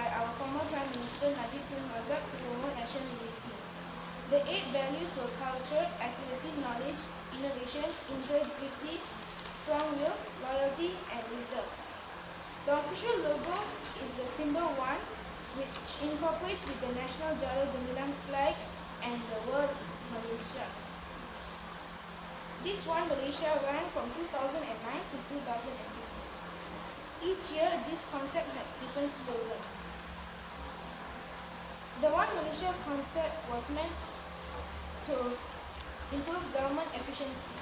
by our former Prime Minister Najib Razak to promote national unity. The 8 values were culture, accuracy, knowledge, innovation, integrity, strong will, loyalty, and wisdom. The official logo is the symbol 1, which incorporates with the national Jala Gemilang flag and the word Malaysia. This One Malaysia ran from 2009 to 2015. Each year, this concept had different slogans. The One Malaysia concept was meant to improve government efficiency.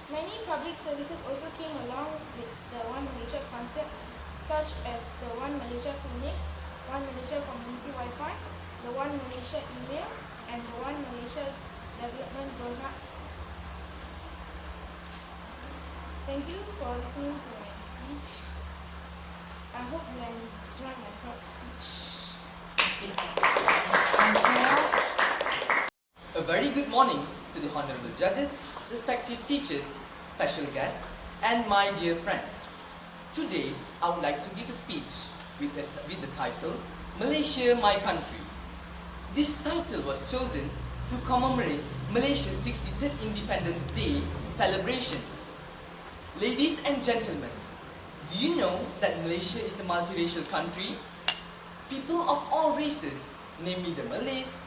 Many public services also came along with the One Malaysia concept, such as the One Malaysia Clinics, One Malaysia Community Wi-Fi, the One Malaysia Email, and the One Malaysia Development Program. Thank you for listening to my speech. I hope you enjoy my short speech. A very good morning to the honorable judges, respective teachers, special guests, and my dear friends. Today, I would like to give a speech with the title, Malaysia, My Country. This title was chosen to commemorate Malaysia's 63rd Independence Day celebration. Ladies and gentlemen, do you know that Malaysia is a multiracial country? People of all races, namely the Malays,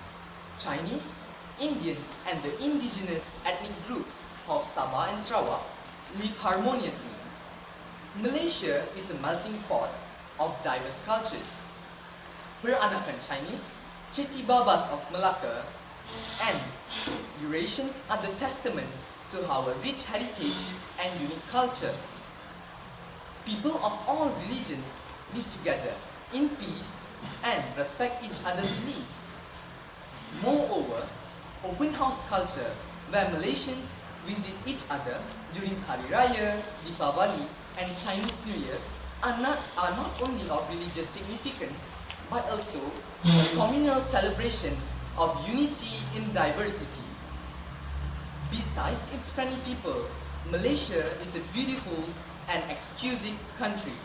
Chinese, Indians, and the indigenous ethnic groups of Sabah and Sarawak live harmoniously. Malaysia is a melting pot of diverse cultures. Peranakan Chinese, Chetty Babas of Malacca, and Eurasians are the testament to our rich heritage and unique culture. People of all religions live together in peace and respect each other's beliefs. Moreover, open house culture, where Malaysians visit each other during Hari Raya, Deepavali, and Chinese New Year, are not only of religious significance, but also a communal celebration of unity in diversity. Besides its friendly people, Malaysia is a beautiful and exquisite country.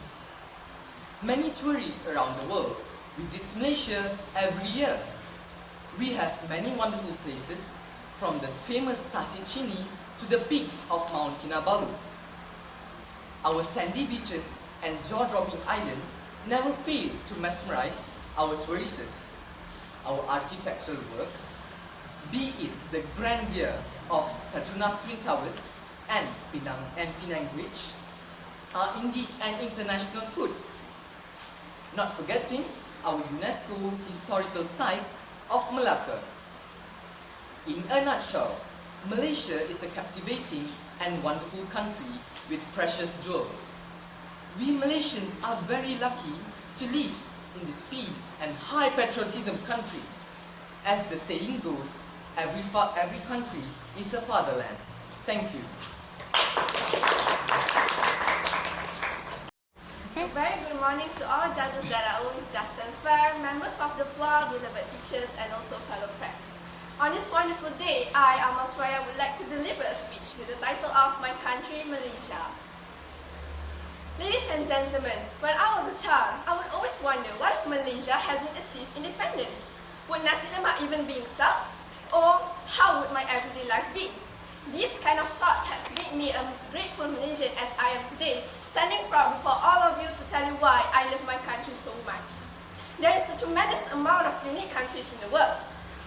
Many tourists around the world visit Malaysia every year. We have many wonderful places, from the famous Tasik Chini to the peaks of Mount Kinabalu. Our sandy beaches and jaw-dropping islands never fail to mesmerize our tourists. Our architectural works, be it the grandeur of Petronas Twin Towers and Penang Bridge, are indeed an international food. Not forgetting our UNESCO historical sites of Malacca. In a nutshell, Malaysia is a captivating and wonderful country with precious jewels. We Malaysians are very lucky to live in this peace and high patriotism country. As the saying goes, every country is a fatherland. Thank you. A very good morning to all judges that are always just and fair, members of the floor, beloved teachers, and also fellow friends. On this wonderful day, I, Amal Suraya, would like to deliver a speech with the title of My Country, Malaysia. Ladies and gentlemen, when I was a child, I would always wonder what if Malaysia hasn't achieved independence? Would nasi lemak even be served? Or how would my everyday life be? These kind of thoughts has made me a grateful Malaysian as I am today, standing proud before all of you to tell you why I love my country so much. There is a tremendous amount of unique countries in the world.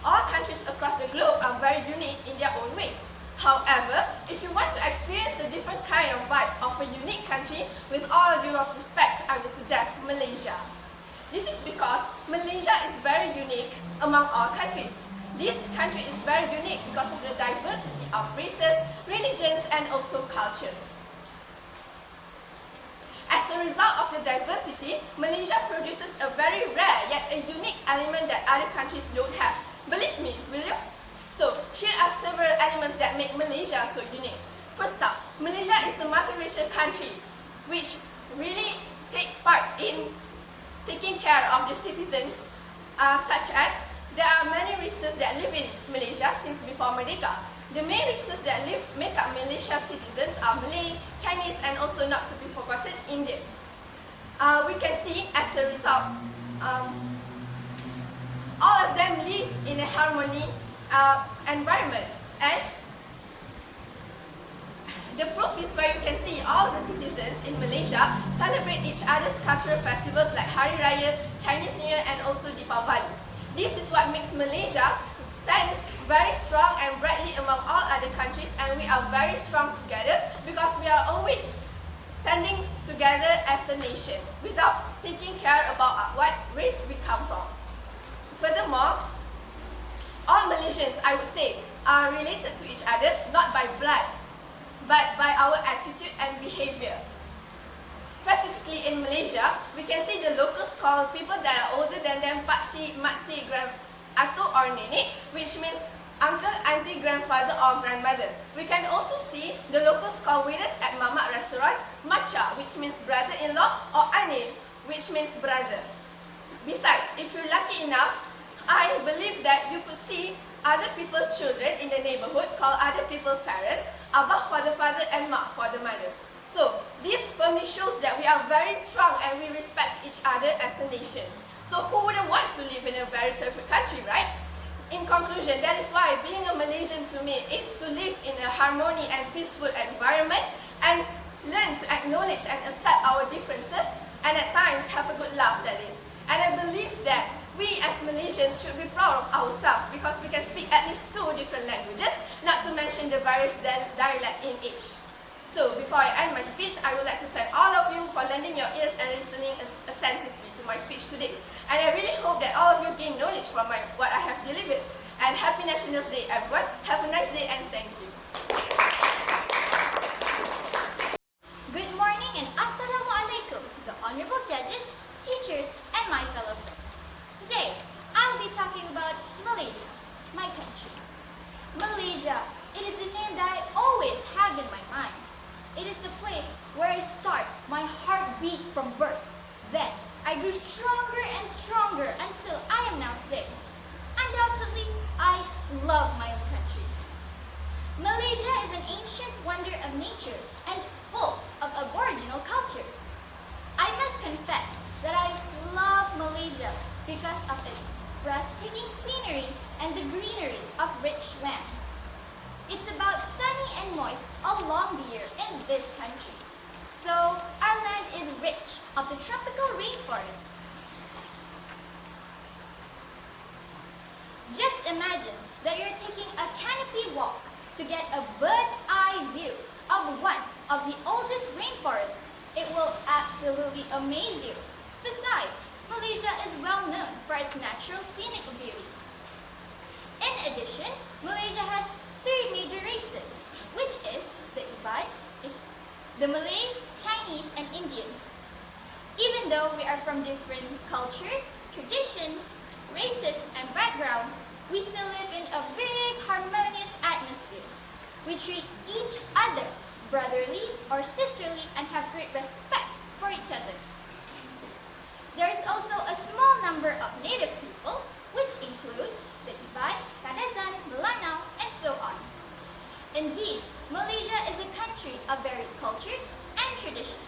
All countries across the globe are very unique in their own ways. However, if you want to experience a different kind of vibe of a unique country, with all due of respect, I would suggest Malaysia. This is because Malaysia is very unique among all countries. This country is very unique because of the diversity of races, religions, and also cultures. As a result of the diversity, Malaysia produces a very rare yet a unique element that other countries don't have. Believe me, will you? So, here are several elements that make Malaysia so unique. First up, Malaysia is a multiracial country which really take part in taking care of the citizens, such as there are many races that live in Malaysia since before Merdeka. The main races that make up Malaysia citizens are Malay, Chinese, and also not to be forgotten, Indian. We can see as a result all of them live in a harmony environment, and the proof is where you can see all the citizens in Malaysia celebrate each other's cultural festivals like Hari Raya, Chinese New Year, and also Deepavali. This is what makes Malaysia stands very strong and brightly among all other countries, and we are very strong together because we are always standing together as a nation without taking care about what race we come from. Furthermore, all Malaysians, I would say, are related to each other not by blood, but by our attitude and behavior. Specifically in Malaysia, we can see the locals call people that are older than them pakcik, makcik, atuk or nenek, which means uncle, auntie, grandfather or grandmother. We can also see the locals call waiters at mamak restaurants macha, which means brother-in-law, or ane, which means brother. Besides, if you're lucky enough, I believe that you could see other people's children in the neighborhood call other people's parents abah for the father and mak for the mother. So, this firmly shows that we are very strong and we respect each other as a nation. So, who wouldn't want to live in a very terrific country, right? In conclusion, that is why being a Malaysian to me is to live in a harmony and peaceful environment and learn to acknowledge and accept our differences and at times have a good laugh at it. And I believe that we as Malaysians should be proud of ourselves because we can speak at least 2 different languages, not to mention the various dialect in each. So before I end my speech, I would like to thank all of you for lending your ears and listening attentively to my speech today. And I really hope that all of you gain knowledge from what I have delivered. And Happy National Day, everyone. Have a nice day and thank you. Good morning and Assalamualaikum to the honorable judges, teachers, and my fellow friends. Today, I'll be talking about Malaysia, my country. Malaysia, it is the name that I always have in my mind. It is the place where I start my heartbeat from birth. Then, I grew stronger and stronger until I am now today. Undoubtedly, I love my own country. Malaysia is an ancient wonder of nature and full of aboriginal culture. I must confess that I love Malaysia because of its breathtaking scenery and the greenery of rich land. It's about sunny and moist along the year in this country. So, our land is rich of the tropical rainforest. Just imagine that you're taking a canopy walk to get a bird's eye view of one of the oldest rainforests. It will absolutely amaze you. Besides, Malaysia is well known for its natural scenic beauty. In addition, Malaysia has 3 major races, which is the Ibai, the Malays, Chinese, and Indians. Even though we are from different cultures, traditions, races, and background, we still live in a big harmonious atmosphere. We treat each other brotherly or sisterly and have great respect for each other. There is also a small number of native people, which include the Ibai, Kadazan, Melanau, and so on. Indeed, Malaysia is a country of varied cultures and traditions.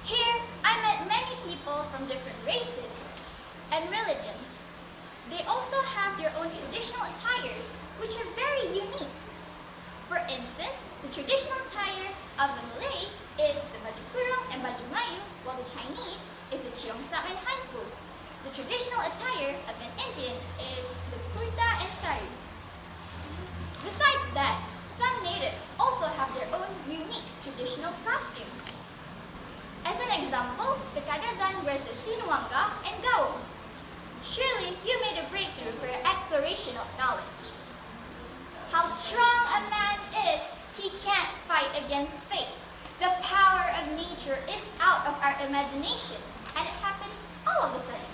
Here, I met many people from different races and religions. They also have their own traditional attires, which are very unique. For instance, the traditional attire of the Malay is the baju kurung and baju Melayu, while the Chinese is the cheongsam and hanfu. The traditional attire of an Indian is the kurta and sari. Besides that, some natives also have their own unique traditional costumes. As an example, the Kadazan wears the sinuanga and gaung. Surely you made a breakthrough for your exploration of knowledge. How strong a man is, he can't fight against fate. The power of nature is out of our imagination, and it happens all of a sudden.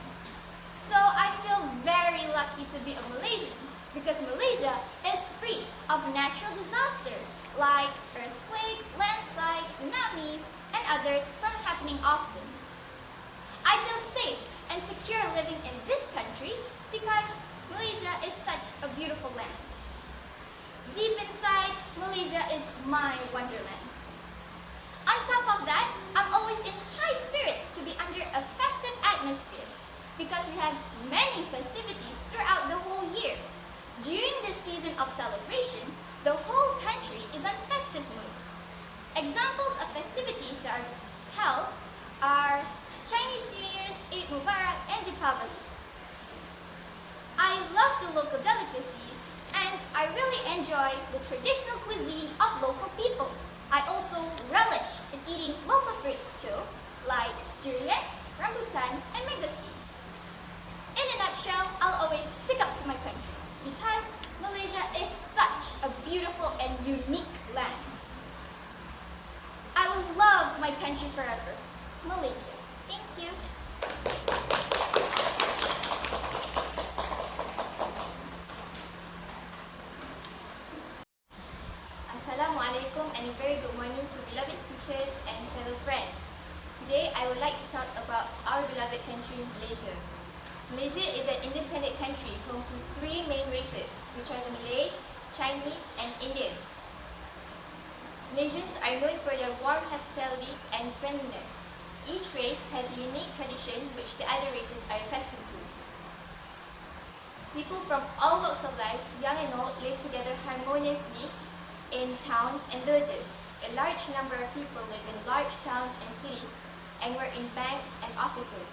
So I feel very lucky to be a Malaysian, because Malaysia is free of natural disasters like earthquake, landslides, tsunamis, and others from happening often. I feel safe and secure living in this country because Malaysia is such a beautiful land. Deep inside, Malaysia is my wonderland. On top of that, I'm always in high spirits to be under a festive atmosphere because we have many festivities throughout the whole year. During this season of celebration, the whole country is on festive mood. Examples of festivities that are held are Chinese New Year's, Eid Mubarak, and Deepavali. I love the local delicacies and I really enjoy the traditional cuisine of local people. I also relish in eating local fruits too, like durian, rambutan, and mangosteens. In a nutshell, I'll always stick up to my country because Malaysia is such a beautiful and unique land. I will love my country forever. Malaysia. Thank you. Assalamualaikum and a very good morning to beloved teachers and fellow friends. Today I would like to talk about our beloved country, Malaysia. Malaysia is an independent country home to three main races, which are the Malays, Chinese, and Indians. Malaysians are known for their warm hospitality and friendliness. Each race has a unique tradition which the other races are accustomed to. People from all walks of life, young and old, live together harmoniously in towns and villages. A large number of people live in large towns and cities and work in banks and offices.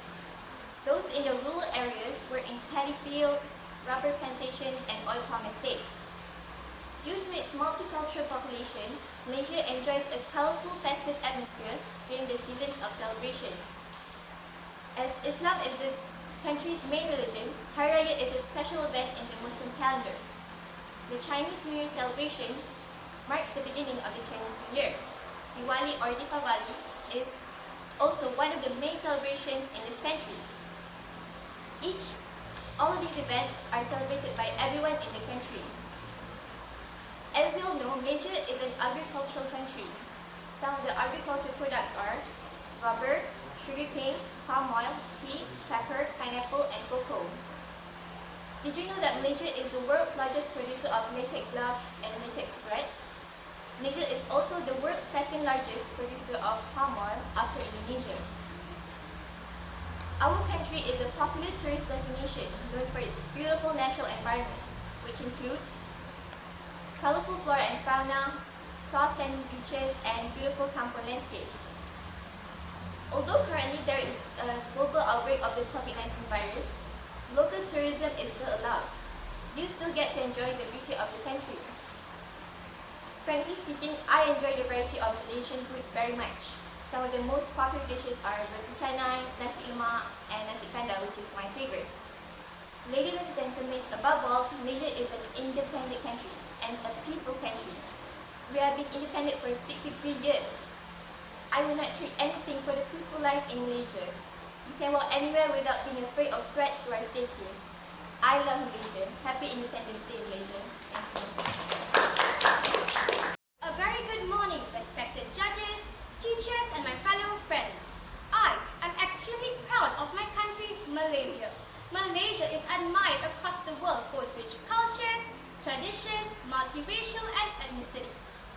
Those in the rural areas work in paddy fields, rubber plantations, and oil palm estates. Due to its multicultural population, Malaysia enjoys a colorful festive atmosphere during the seasons of celebration. As Islam is the country's main religion, Hari Raya is a special event in the Muslim calendar. The Chinese New Year celebration marks the beginning of the Chinese New Year. Diwali or Deepavali is also one of the main celebrations in this country. All of these events are celebrated by everyone in the country. As we all know, Malaysia is an agricultural country. Some of the agricultural products are rubber, sugarcane, palm oil, tea, pepper, pineapple, and cocoa. Did you know that Malaysia is the world's largest producer of latex gloves and latex thread? Malaysia is also the world's second largest producer of palm oil after Indonesia. Our country is a popular tourist destination known for its beautiful natural environment, which includes colorful flora and fauna, soft sandy beaches, and beautiful kampung landscapes. Although currently there is a global outbreak of the COVID-19 virus, local tourism is still allowed. You still get to enjoy the beauty of the country. Frankly speaking, I enjoy the variety of Malaysian food very much. Some of the most popular dishes are roti canai, nasi lemak, and nasi kandar, which is my favorite. Ladies and gentlemen, above all, Malaysia is an independent country and a peaceful country. We have been independent for 63 years. I will not trade anything for the peaceful life in Malaysia. We can walk anywhere without being afraid of threats to our safety. I love Malaysia. Happy Independence Day, Malaysia. Thank you. A very good morning, respected judges, teachers, and my fellow friends. I am extremely proud of my country, Malaysia. Malaysia is admired across the world for its rich cultures, traditions, multiracial, and ethnicity.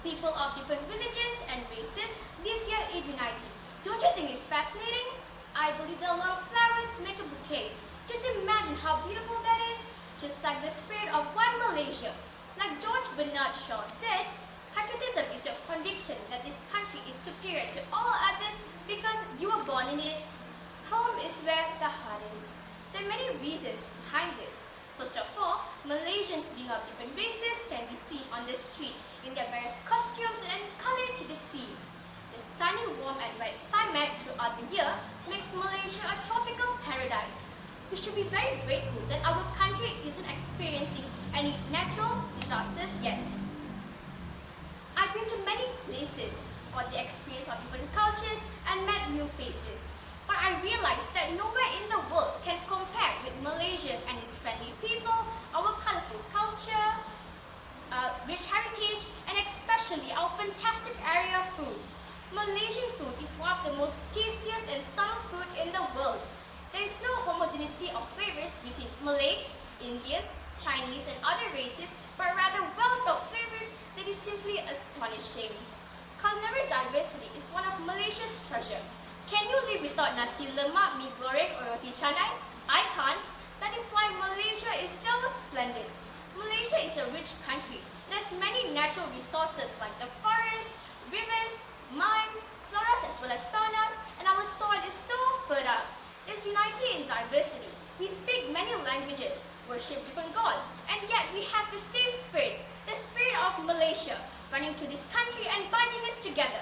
People of different religions and races live here in unity. Don't you think it's fascinating? I believe that a lot of flowers make a bouquet. Just imagine how beautiful that is, just like the spirit of one Malaysia. Like George Bernard Shaw said, patriotism is your conviction that this country is superior to all others because you were born in it. Home is where the heart is. There are many reasons behind this. First of all, Malaysians being of different races can be seen on the street in their various costumes and color to the sea. The sunny, warm and wet climate throughout the year makes Malaysia a tropical paradise. We should be very grateful that our country isn't experiencing any natural disasters yet. I've been to many places, got the experience of different cultures and met new faces. But I realized that nowhere in the world can compare with Malaysia and its friendly people, our colorful culture, rich heritage, and especially our fantastic area of food. Malaysian food is one of the most tastiest and subtle food in the world. There is no homogeneity of flavors between Malays, Indians, Chinese, and other races, but rather wealth of flavors that is simply astonishing. Culinary diversity is one of Malaysia's treasure. Can you live without nasi lemak, mee goreng, or roti canai? I natural resources like the forests, rivers, mines, floras as well as faunas, and our soil is so fertile. It's united in diversity. We speak many languages, worship different gods, and yet we have the same spirit, the spirit of Malaysia, running through this country and binding us together.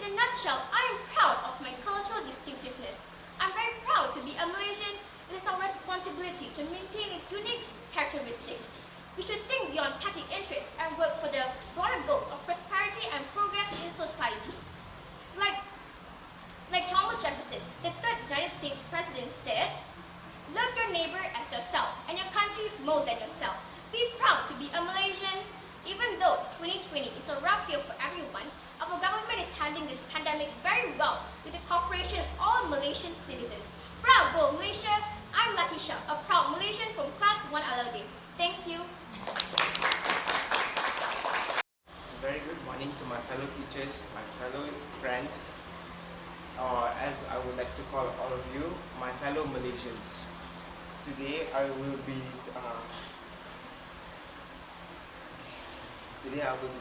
In a nutshell, I am proud of my cultural distinctiveness. I'm very proud to be a Malaysian. It is our responsibility to maintain its unique characteristics. We should think beyond petty interests and work for the broader goals of prosperity and progress in society. Like Thomas Jefferson, the third United States President said, "Love your neighbor as yourself and your country more than yourself. Be proud to be a Malaysian." Even though 2020 is a rough year for everyone, our government is handling this pandemic very well with the cooperation of all Malaysian citizens. Bravo, Malaysia! I'm Lucky Shah, a proud Malaysian from Class 1 LLD. Thank you. Very good morning to my fellow teachers, my fellow friends, or as I would like to call all of you, my fellow Malaysians. Today I will be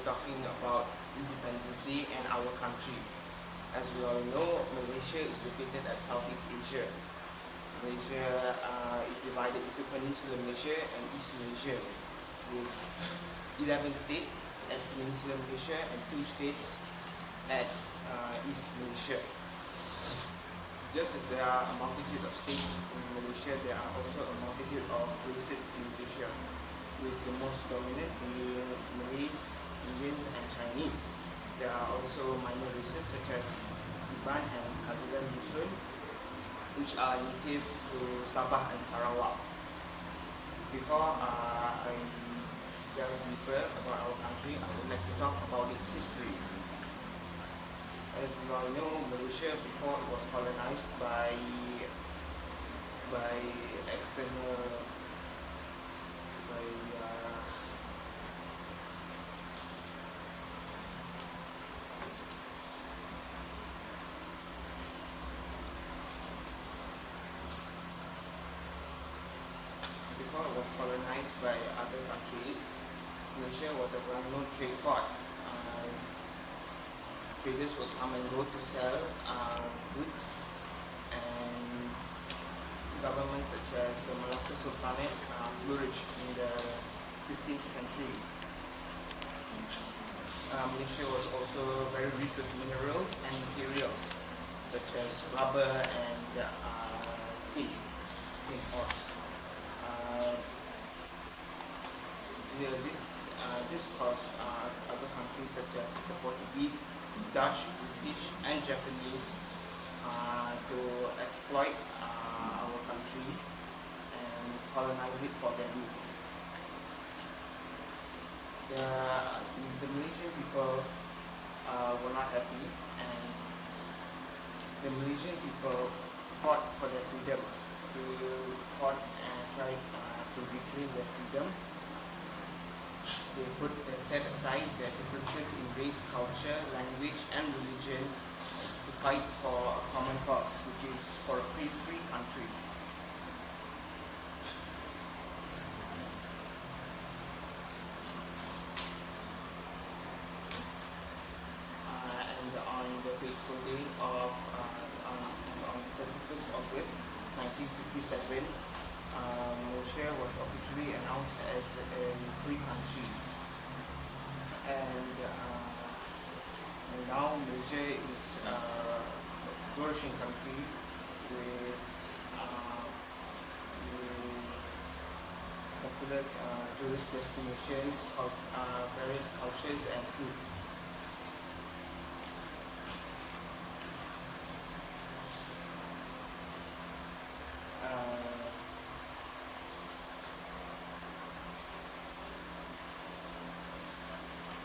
talking about Independence Day and our country. As we all know, Malaysia is located at Southeast Asia. Malaysia is divided into Peninsular Malaysia and East Malaysia, with 11 states at Peninsular Malaysia and 2 states at East Malaysia. Just as there are a multitude of states in Malaysia, there are also a multitude of races in Malaysia, with the most dominant being Malays, Indians and Chinese. There are also minor races such as Iban and Kazakhstan Dusun, which are native to Sabah and Sarawak. Before I delve deeper about our country, I would like to talk about its history. As we all know, Malaysia before it was colonized by external other countries. Malaysia was a well-known trade port. Traders would come and go to sell goods, and governments such as the Malacca Sultanate flourished in the 15th century. Malaysia was also very rich with minerals and materials such as rubber and tin ores. This caused other countries such as the Portuguese, Dutch, British and Japanese to exploit our country and colonize it for their needs. The Malaysian people were not happy, and the Malaysian people fought for their freedom. They fought and tried to reclaim their freedom. They set aside their differences in race, culture, language and religion to fight for a common cause, which is for a free country. And on the fateful day of on 31st August 1957, Malaysia was officially announced as a free country. And now Malaysia is a flourishing country with popular tourist destinations, various cultures and food.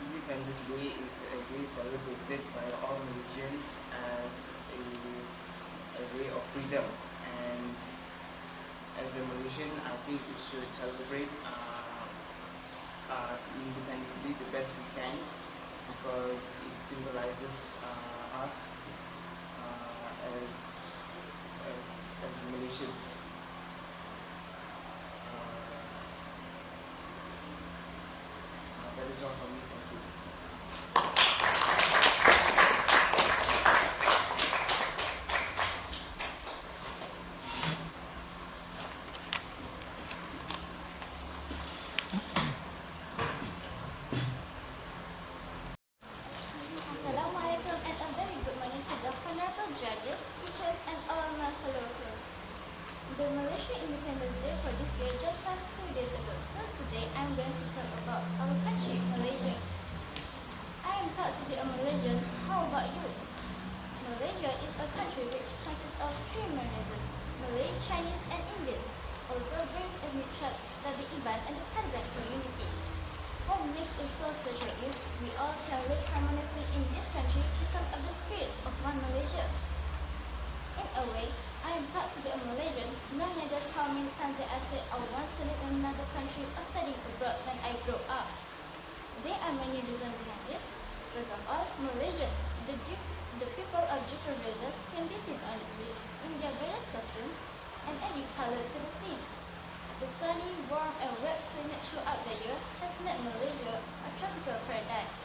Independence Day is a day celebrated by all Malaysians as a way of freedom, and as a Malaysian I think we should celebrate Independence Day the best we can, because it symbolizes us as Malaysians. That is all from me. Thank you. tribes like the Iban and the Kazakh community. What makes it so special is we all can live harmoniously in this country because of the spirit of one Malaysia. In a way, I am proud to be a Malaysian, no matter how many times that I said I want to live in another country or study abroad when I grow up. There are many reasons behind this. First of all, Malaysians, the people of different races can be seen on the streets in their various costumes and adding color to the scene. The sunny, warm and wet climate throughout the year has made Malaysia a tropical paradise.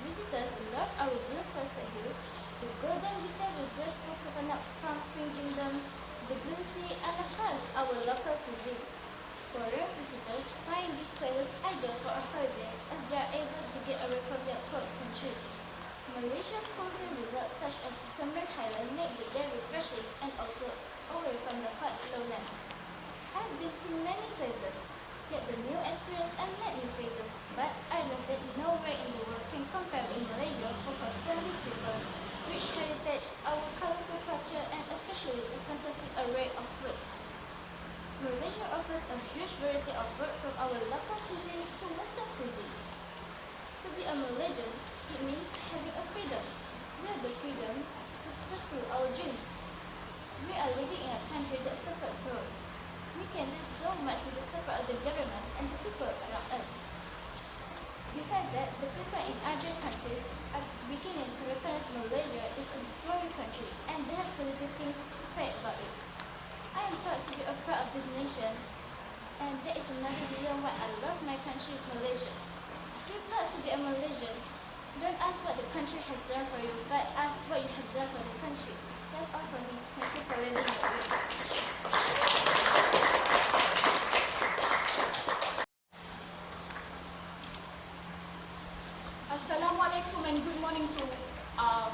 Visitors love our blue-forested hills, the golden beaches with graceful coconut palm fringing them, the blue sea, and of course our local cuisine. Foreign visitors find these places ideal for a holiday as they are able to get away from their home countries. Malaysia's cooling resorts such as Cameron Highland make the day refreshing and also away from the hot lowlands. I've been to many places, get the new experience and met new faces, but I learned that nowhere in the world can compare with Malaysia for her friendly people, rich heritage, our colorful culture, and especially the fantastic array of food. Malaysia offers a huge variety of food from our local cuisine to Western cuisine. To be a Malaysian, it means having a freedom. We have the freedom to pursue our dreams. We are living in a country that supports growth. We can do so much with the support of the government and the people around us. Besides that, the people in other countries are beginning to recognize Malaysia is a growing country and they have positive things to say about it. I am proud to be a part of this nation, and that is another reason why I love my country, Malaysia. Be proud to be a Malaysian. Don't ask what the country has done for you, but ask what you have done for the country. That's all for me. Thank you for letting me speak. Assalamualaikum and good morning to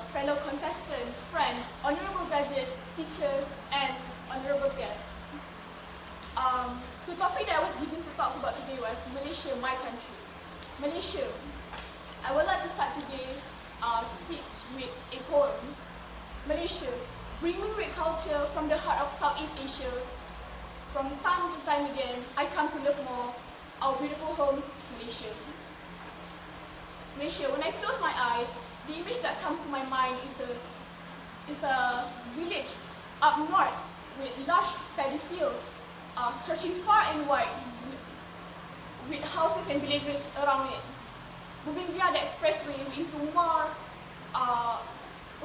fellow contestants, friends, honorable judges, teachers, and honorable guests. The topic that I was given to talk about today was Malaysia, my country. Malaysia. I would like to start today's speech with a poem. Malaysia, bringing great culture from the heart of Southeast Asia. From time to time again, I come to love more our beautiful home, Malaysia. Malaysia, when I close my eyes, the image that comes to my mind is a village up north with lush paddy fields stretching far and wide with houses and villages around it. Moving via the expressway into more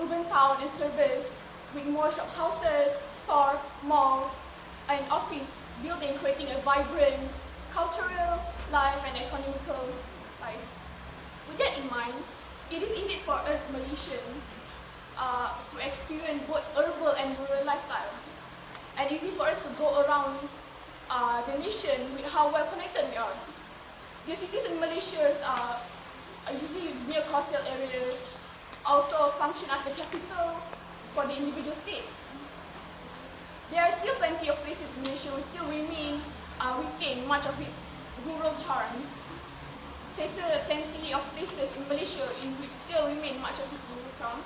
urban town and suburbs with more shop houses, store, malls, and office building, creating a vibrant cultural life and economical life. With that in mind, it is indeed for us Malaysians to experience both urban and rural lifestyle, and easy for us to go around the nation with how well connected we are. The cities in Malaysia are usually near coastal areas, also function as the capital for the individual states. There are still plenty of places in Malaysia which still retain much of its rural charms. There's plenty of places in Malaysia in which still remain much of its rural charm.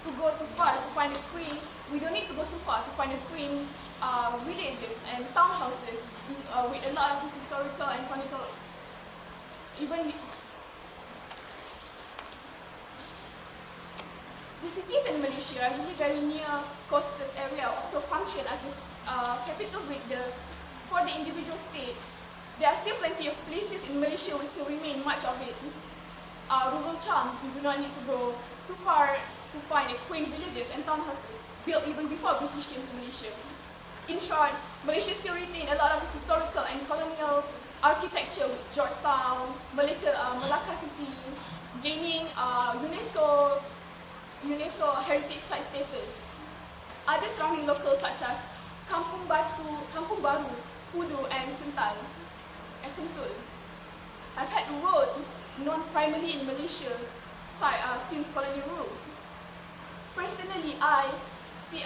To go too far to find a quaint, we don't need to go too far to find a quaint villages and townhouses with a lot of historical and chronicle. Even the cities in Malaysia are really very near coastal area, also function as the capital for the individual states. There are still plenty of places in Malaysia which still remain much of it rural charms. You do not need to go too far to find quaint villages and townhouses built even before British came to Malaysia. In short, Malaysia still retains a lot of historical and colonial architecture with Georgetown, Malacca City, gaining UNESCO heritage site status. Other surrounding locals such as Kampung Baru, Pudu, and Sentul have had a road known primarily in Malaysia since colonial rule. Personally, I see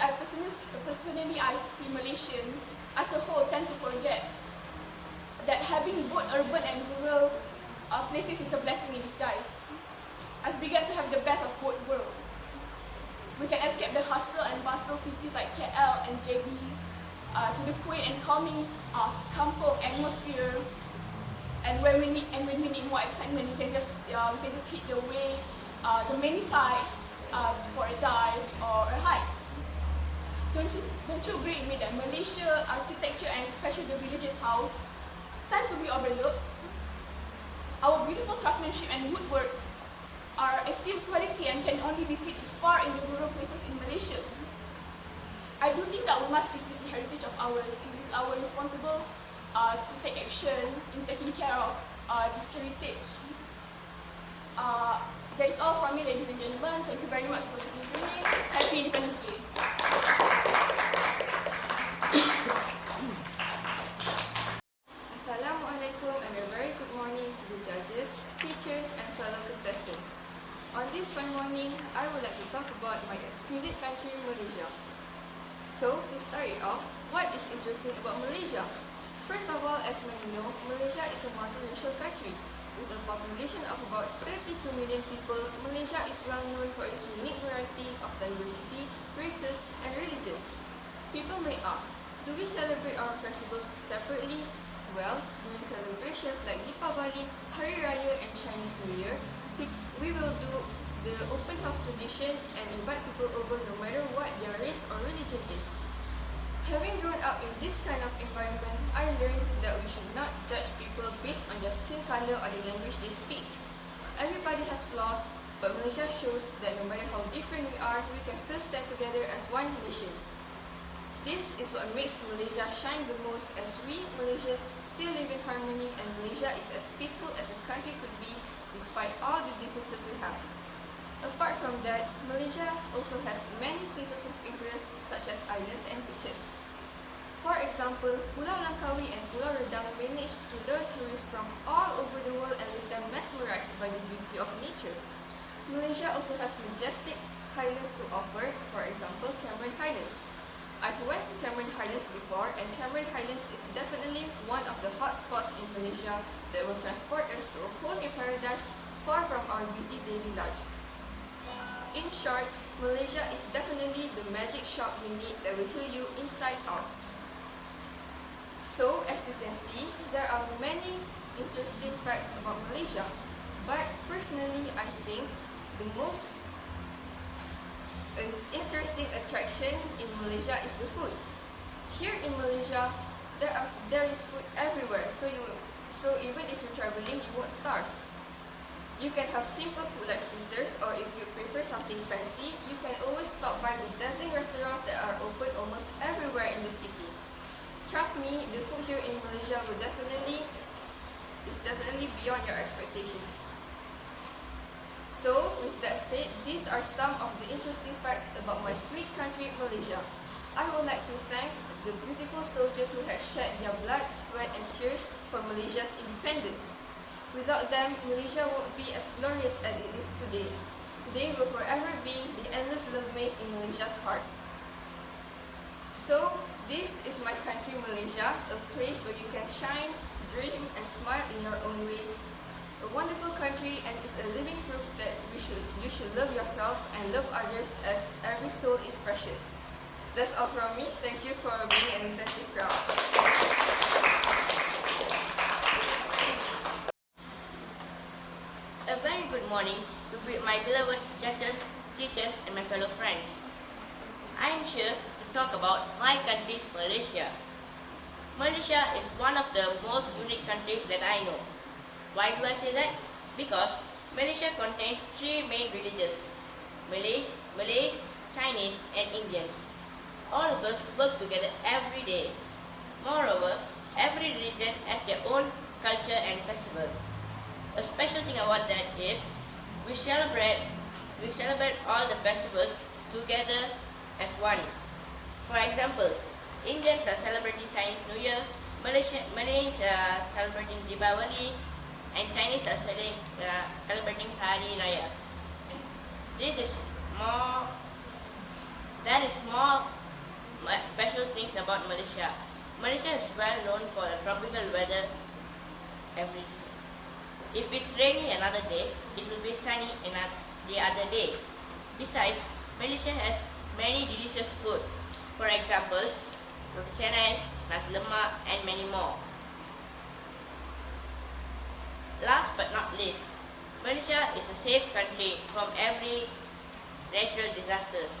Malaysians as a whole tend to forget that having both urban and rural places is a blessing in disguise, as we get to have the best of both worlds. We can escape the hustle and bustle cities like KL and JB to the quaint and calming kampung atmosphere. And when we need more excitement, we can just hit the many sites for a dive or a hike. Don't you agree with me that Malaysia architecture and especially the villagers' house tend to be overlooked? Our beautiful craftsmanship and woodwork are esteemed quality and can only be seen far in the rural places in Malaysia. I do think that we must preserve the heritage of ours. It is our responsible to take action in taking care of this heritage. That is all from me, ladies and gentlemen. Thank you very much for listening. Happy Independence Day. Assalamualaikum and a very good morning to the judges, teachers and fellow contestants. On this fine morning, I would like to talk about my exquisite country, Malaysia. So, to start it off, what is interesting about Malaysia? First of all, as many know, Malaysia is a multiracial country. With a population of about 32 million people, Malaysia is well known for its unique variety of diversity, races and religions. People may ask, do we celebrate our festivals separately? Well, during celebrations like Deepavali, Hari Raya and Chinese New Year, we will do the open house tradition and invite people over no matter what their race or religion is. Having grown up in this kind of environment, I learned that we should not judge people based on their skin color or the language they speak. Everybody has flaws, but Malaysia shows that no matter how different we are, we can still stand together as one nation. This is what makes Malaysia shine the most, as we Malaysians still live in harmony and Malaysia is as peaceful as a country could be despite all the differences we have. Apart from that, Malaysia also has many places of interest such as islands and beaches. For example, Pulau Langkawi and Pulau Redang manage to lure tourists from all over the world and leave them mesmerized by the beauty of nature. Malaysia also has majestic highlands to offer, for example, Cameron Highlands. I've went to Cameron Highlands before, and Cameron Highlands is definitely one of the hot spots in Malaysia that will transport us to a whole new paradise far from our busy daily lives. In short, Malaysia is definitely the magic shop you need that will heal you inside out. So, as you can see, there are many interesting facts about Malaysia, but personally I think the most interesting attraction in Malaysia is the food. Here in Malaysia, there is food everywhere, so even if you're traveling, you won't starve. You can have simple food like fritters, or if you prefer something fancy, you can always stop by the dazzling restaurants that are open almost everywhere in the city. Trust me, the food here in Malaysia is definitely beyond your expectations. So, with that said, these are some of the interesting facts about my sweet country, Malaysia. I would like to thank the beautiful soldiers who have shed their blood, sweat and tears for Malaysia's independence. Without them, Malaysia won't be as glorious as it is today. They will forever be the endless love maze in Malaysia's heart. So, this is my country, Malaysia, a place where you can shine, dream and smile in your own way. A wonderful country, and it's a living proof that you should love yourself and love others, as every soul is precious. That's all from me. Thank you for being an attentive crowd. A very good morning to my beloved judges, teachers and my fellow friends. I am here to talk about my country, Malaysia. Malaysia is one of the most unique countries that I know. Why do I say that? Because Malaysia contains three main religions: Malays, Chinese and Indians. All of us work together every day. Moreover, every religion has their own culture and festival. A special thing about that is we celebrate all the festivals together as one. For example, Indians are celebrating Chinese New Year, Malays are celebrating Deepavali, and Chinese are celebrating Hari Raya. There is more special things about Malaysia. Malaysia is well known for the tropical weather every day. If it's rainy another day, it will be sunny the other day. Besides, Malaysia has many delicious food. For example, roti canai, nasi lemak, and many more. Last but not least, Malaysia is a safe country from every natural disasters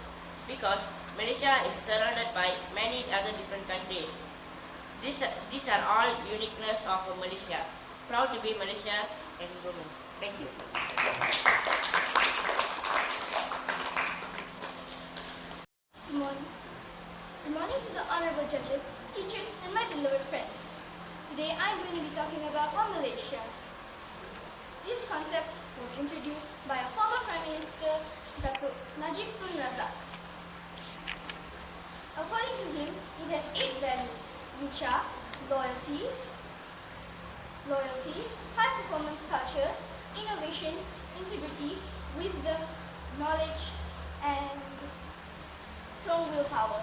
because Malaysia is surrounded by many other different countries. These are all uniqueness of Malaysia. Proud to be Malaysia and women. Thank you. Good morning. Good morning to the honorable judges, teachers, and my beloved friends. Today I'm going to be talking about Malaysia. This concept was introduced by a former Prime Minister, Datuk Najib Tun Razak. According to him, it has 8 values, which are loyalty, high performance culture, innovation, integrity, wisdom, knowledge, and strong willpower.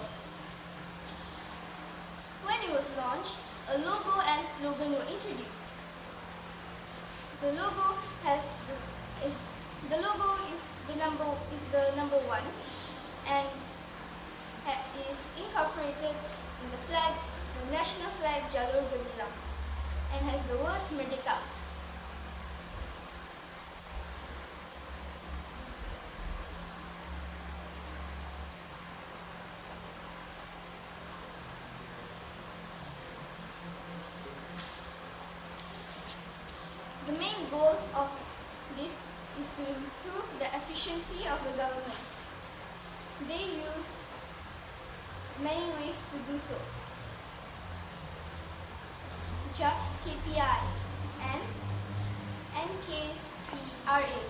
When it was launched, a logo and slogan were introduced. The logo is the number 1 and is incorporated in the flag, the national flag Jalur Gemilang, and has the words Merdeka. The main goal of this is to improve the efficiency of the government. They use many ways to do so, which are KPI and NKPRA.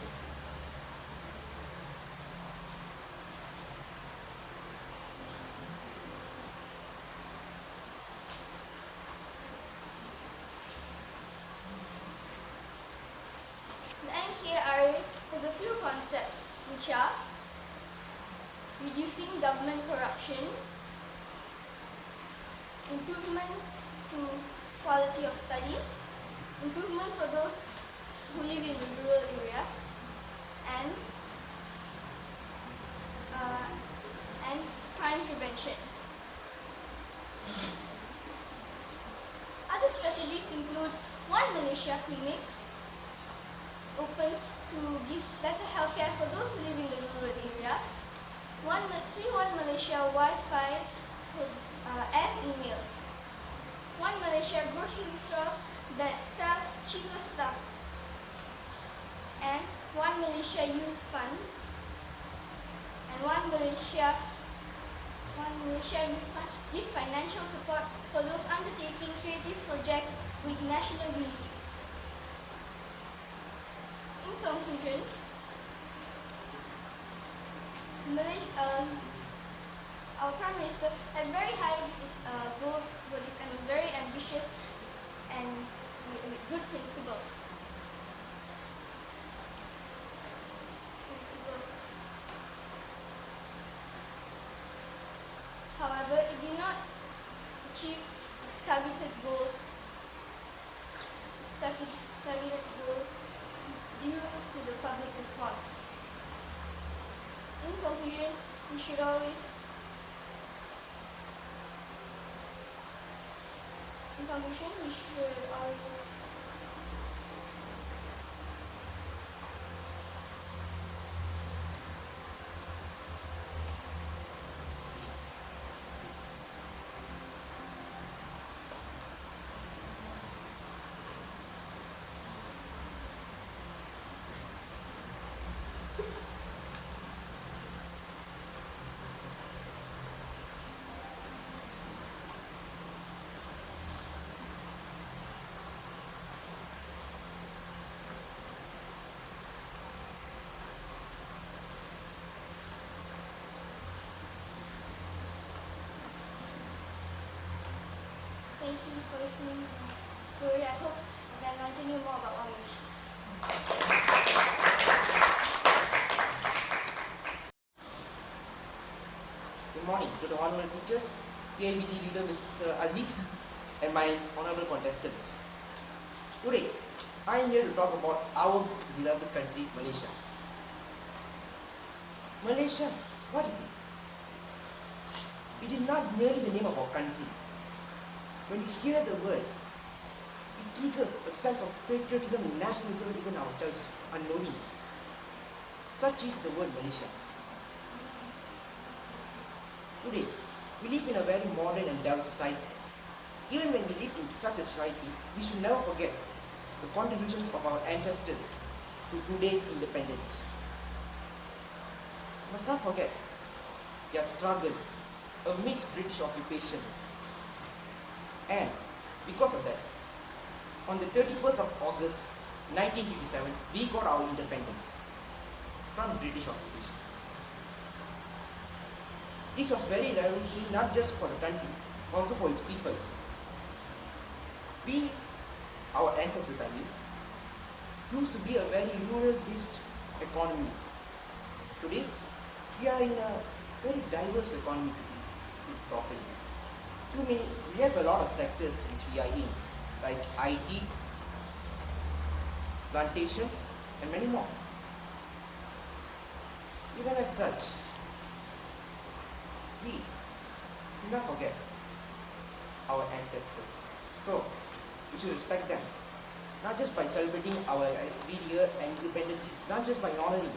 The NKRA has a few concepts, which are reducing government corruption, improvement to quality of studies, improvement for those who live in rural areas, and crime prevention. Other strategies include One Malaysia clinics, open to give better healthcare for those who live in the rural areas, free One Malaysia Wi-Fi and emails, One Malaysia grocery stores that sell cheaper stuff, and One Malaysia Youth Fund, and One Malaysia Youth Fund give financial support for those undertaking creative projects with national unity. In conclusion, our Prime Minister had very high goals for this and was very ambitious and with good principles. However, it did not achieve its targeted goal due to the public response. In conclusion, we should always thank you for listening to my story. I hope I can continue more about One Malaysia. Good morning to the honorable teachers, PIBG leader Mr. Aziz, and my honorable contestants. Today, I am here to talk about our beloved country, Malaysia. Malaysia, what is it? It is not merely the name of our country. When you hear the word, it triggers a sense of patriotism and nationalism within ourselves unknowingly. Such is the word Malaysia. Today, we live in a very modern and developed society. Even when we live in such a society, we should never forget the contributions of our ancestors to today's independence. We must not forget their struggle amidst British occupation. And because of that, on the 31st of August 1957, we got our independence from British occupation. This was very revolutionary, not just for the country, but also for its people. We, our ancestors I mean, used to be a very rural-based economy. Today, we are in a very diverse economy to be properly. We have a lot of sectors which we are in, like IT, plantations, and many more. Even as such, we do not forget our ancestors. So, we should respect them. Not just by celebrating our every year independence, not just by honoring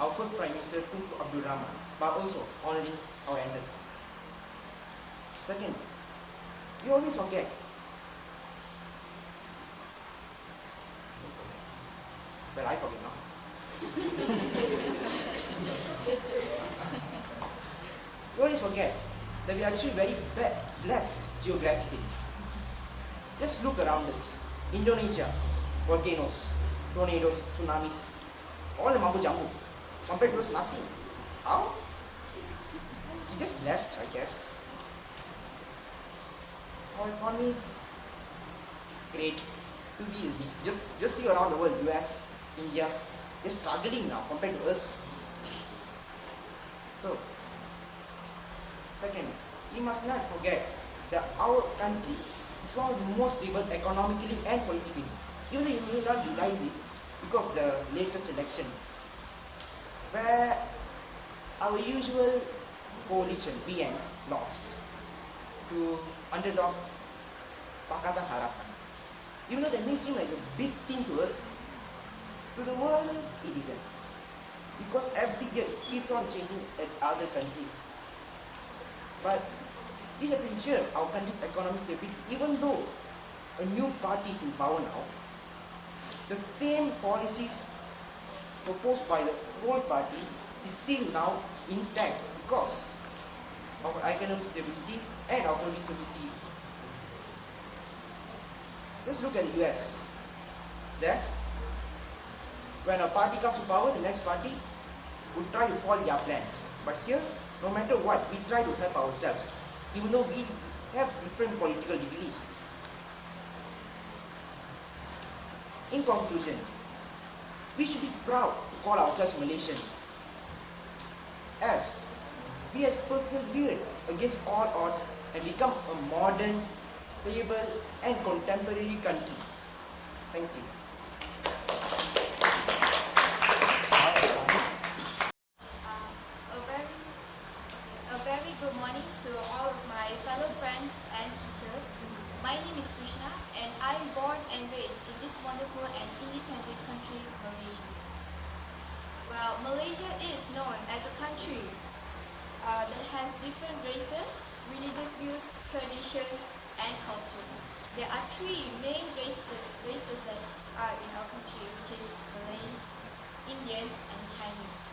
our first Prime Minister Tunku Abdul Rahman, but also honoring our ancestors. Second, we always forget. Well, I forget now. We always forget that we are actually very blessed geographically. Just look around us. Indonesia, volcanoes, tornadoes, tsunamis, all the mambo jumbo. Compared to us, nothing. How? We're just blessed, I guess. Our economy, great. To be just see around the world, US, India, they're struggling now compared to us. So, second, we must not forget that our country is one of the most stable economically and politically. Even though you may not realize it because of the latest election, where our usual coalition, BN, lost to underdog Pakatan Harapan. Even though that may seem like a big thing to us, to the world it isn't. Because every year it keeps on changing at other countries. But this has ensured our country's economic stability. Even though a new party is in power now, the same policies proposed by the old party is still now intact because of our economic stability and our political stability. Just look at the US. There, when a party comes to power, the next party will try to foil their plans. But here, no matter what, we try to help ourselves, even though we have different political beliefs. In conclusion, we should be proud to call ourselves Malaysian, as we have persevered against all odds and become a modern, stable and contemporary country. Thank you. A very good morning to all of my fellow friends and teachers. My name is Krishna and I am born and raised in this wonderful and independent country, Malaysia. Well, Malaysia is known as a country that has different races, religious views, tradition and culture. There are three main races that are in our country, which is Malay, Indian and Chinese.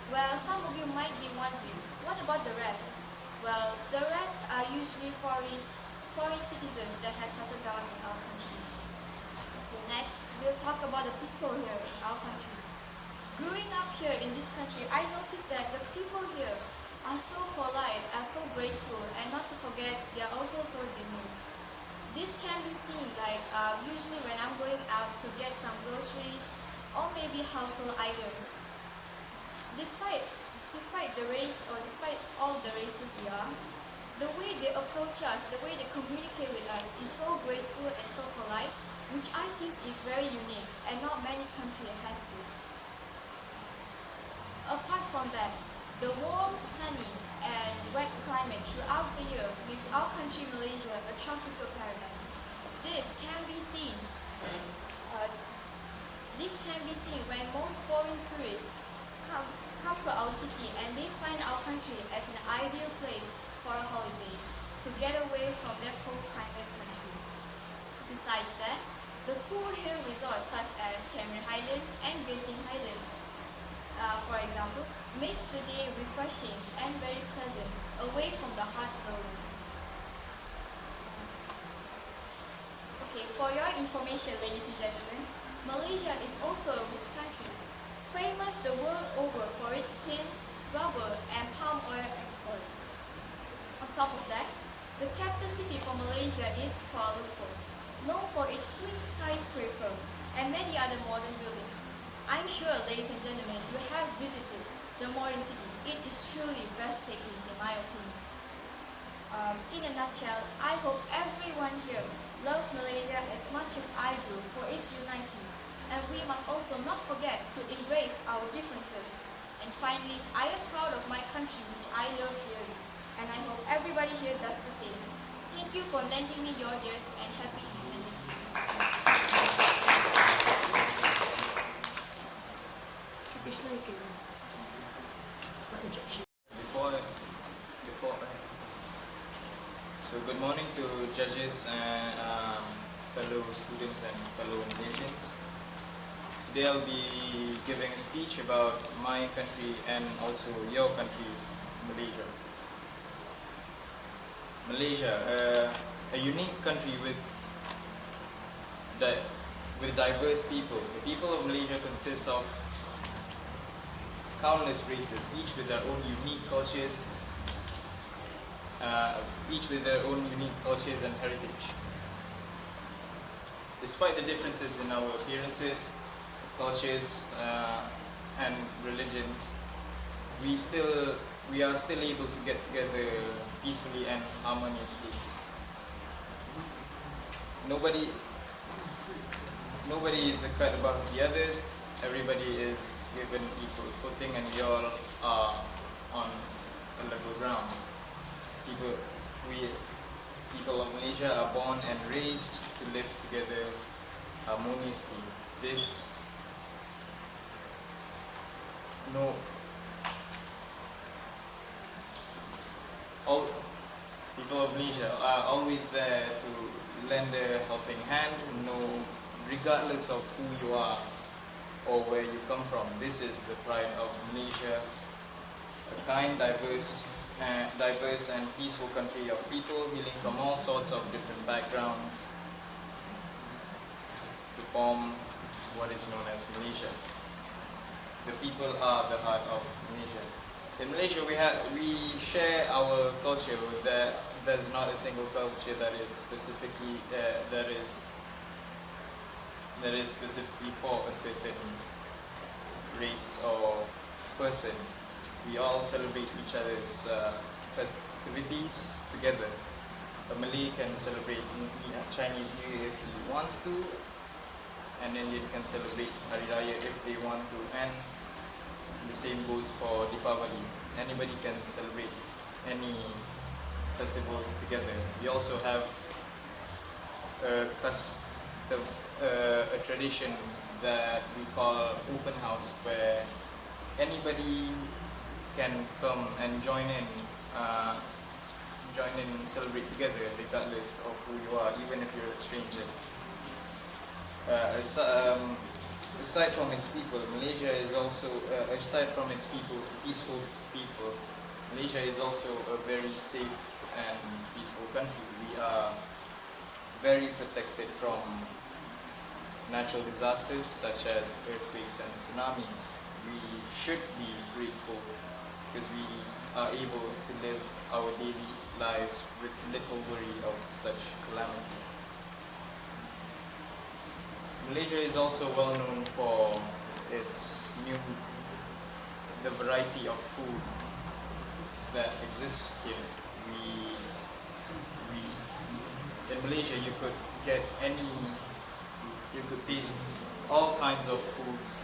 Well, some of you might be wondering, what about the rest? Well, the rest are usually foreign citizens that have settled down in our country. Okay, next, we'll talk about the people here in our country. Growing up here in this country, I noticed that the people here are so polite, are so graceful, and not to forget, they are also so demure. This can be seen like usually when I'm going out to get some groceries or maybe household items. Despite the race or despite all the races we are, the way they approach us, the way they communicate with us is so graceful and so polite, which I think is very unique and not many countries has this. Apart from that, the warm, sunny and wet climate throughout the year makes our country Malaysia a tropical paradise. This can be seen when most foreign tourists come to our city and they find our country as an ideal place for a holiday to get away from their cold climate country. Besides that, the cool hill resorts such as Cameron Highland and Genting Highlands, for example, makes the day refreshing and very pleasant away from the hot elements. Okay, for your information, ladies and gentlemen, Malaysia is also a rich country, famous the world over for its tin, rubber, and palm oil export. On top of that, the capital city for Malaysia is Kuala Lumpur, known for its twin skyscraper and many other modern buildings. I'm sure, ladies and gentlemen, you have visited the modern city. It is truly breathtaking in my opinion. In a nutshell, I hope everyone here loves Malaysia as much as I do for its unity. And we must also not forget to embrace our differences. And finally, I am proud of my country which I love dearly. And I hope everybody here does the same. Thank you for lending me your ears and happy Independence Day. So good morning to judges and fellow students and fellow Malaysians. Today I'll be giving a speech about my country and also your country, Malaysia. Malaysia, a unique country with diverse people. The people of Malaysia consists of countless races, each with their own unique cultures, and heritage. Despite the differences in our appearances, cultures, and religions, we are still able to get together peacefully and harmoniously. Nobody is a cut above the others. Everybody is given equal footing, and we all are on a level ground. People of Malaysia are born and raised to live together harmoniously. All people of Malaysia are always there to lend a helping hand, regardless of who you are or where you come from. This is the pride of Malaysia, a kind, diverse and peaceful country of people hailing from all sorts of different backgrounds to form what is known as Malaysia. The people are the heart of Malaysia. In Malaysia, we share our culture. There's not a single culture that is specifically for a certain race or person. We all celebrate each other's festivities together. A Malay can celebrate Chinese New Year if he wants to, an Indian can celebrate Hari Raya if they want to, and the same goes for Deepavali. Anybody can celebrate any festivals together. We also have a tradition that we call open house, where anybody can come and join in and celebrate together regardless of who you are, even if you're a stranger. Aside from its people, Malaysia is also, peaceful people, Malaysia is also a very safe and peaceful country. We are very protected from natural disasters such as earthquakes and tsunamis. We should be grateful because we are able to live our daily lives with little worry of such calamities. Malaysia is also well known for the variety of food that exist here. In Malaysia, you could taste all kinds of foods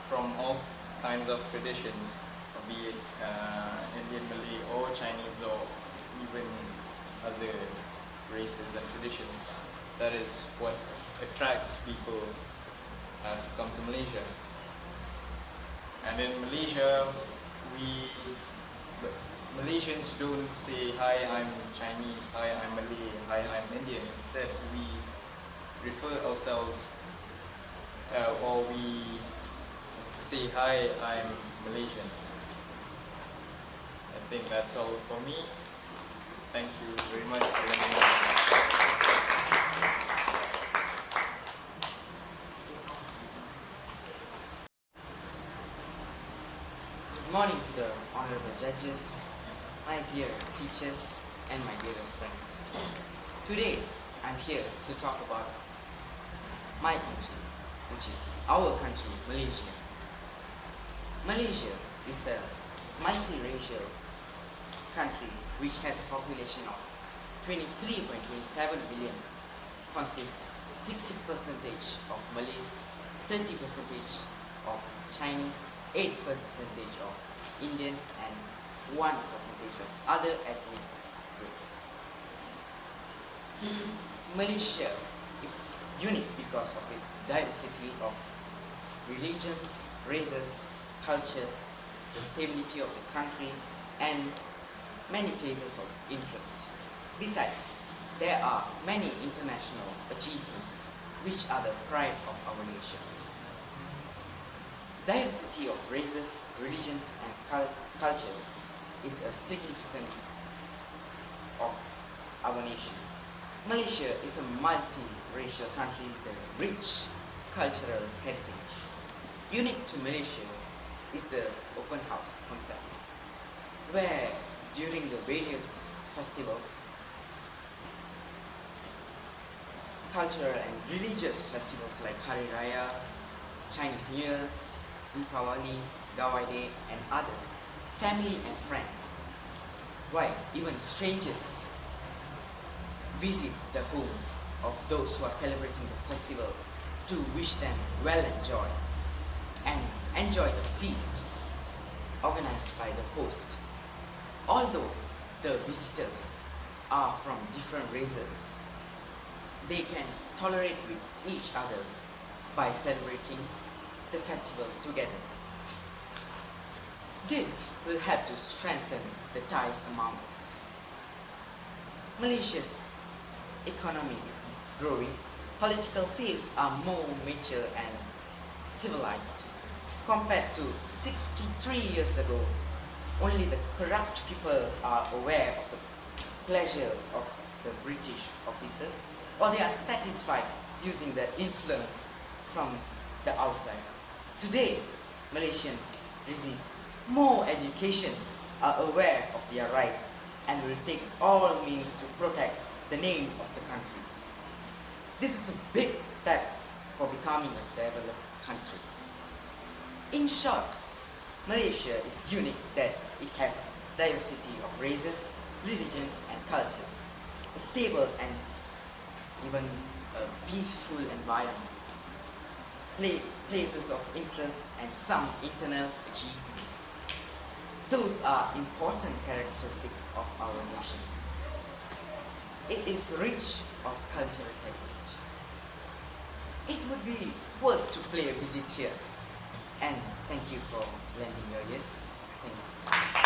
from all kinds of traditions, be it Indian, Malay, or Chinese, or even other races and traditions. That is what attracts people to come to Malaysia. And in Malaysia, Malaysians don't say, "Hi, I'm Chinese," "Hi, I'm Malay," "Hi, I'm Indian." Instead, we refer ourselves, or we say, "Hi, I'm Malaysian." I think that's all for me. Thank you very much for letting me. Good morning to the honorable judges, my dearest teachers, and my dearest friends. Today, I'm here to talk about my country, which is our country, Malaysia. Malaysia is a multiracial country which has a population of 23.27 billion, consists 60% of Malays, 30% of Chinese, 8% of Indians, and 1% of other ethnic groups. Malaysia is unique because of its diversity of religions, races, cultures, the stability of the country, and many places of interest. Besides, there are many international achievements which are the pride of our nation. Diversity of races, religions, and cultures is a significant of our nation. Malaysia is a multi-racial country with a rich cultural heritage. Unique to Malaysia is the open house concept, where during the various festivals, cultural and religious festivals like Hari Raya, Chinese New Year, Deepawali, Gawai Day, and others, family and friends, why even strangers visit the home of those who are celebrating the festival to wish them well and joy, and enjoy the feast organized by the host. Although the visitors are from different races, they can tolerate with each other by celebrating the festival together. This will help to strengthen the ties among us. Malaysia's economy is growing, political fields are more mature and civilized. Compared to 63 years ago, only the corrupt people are aware of the pleasure of the British officers, or they are satisfied using the influence from the outside. Today, Malaysians receive more educations, are aware of their rights, and will take all means to protect the name of the country. This is a big step for becoming a developed country. In short, Malaysia is unique that it has diversity of races, religions, and cultures, a stable and even a peaceful environment, places of interest, and some internal achievements. Those are important characteristics of our nation. It is rich of cultural heritage. It would be worth to pay a visit here. And thank you for lending your ears. Thank you.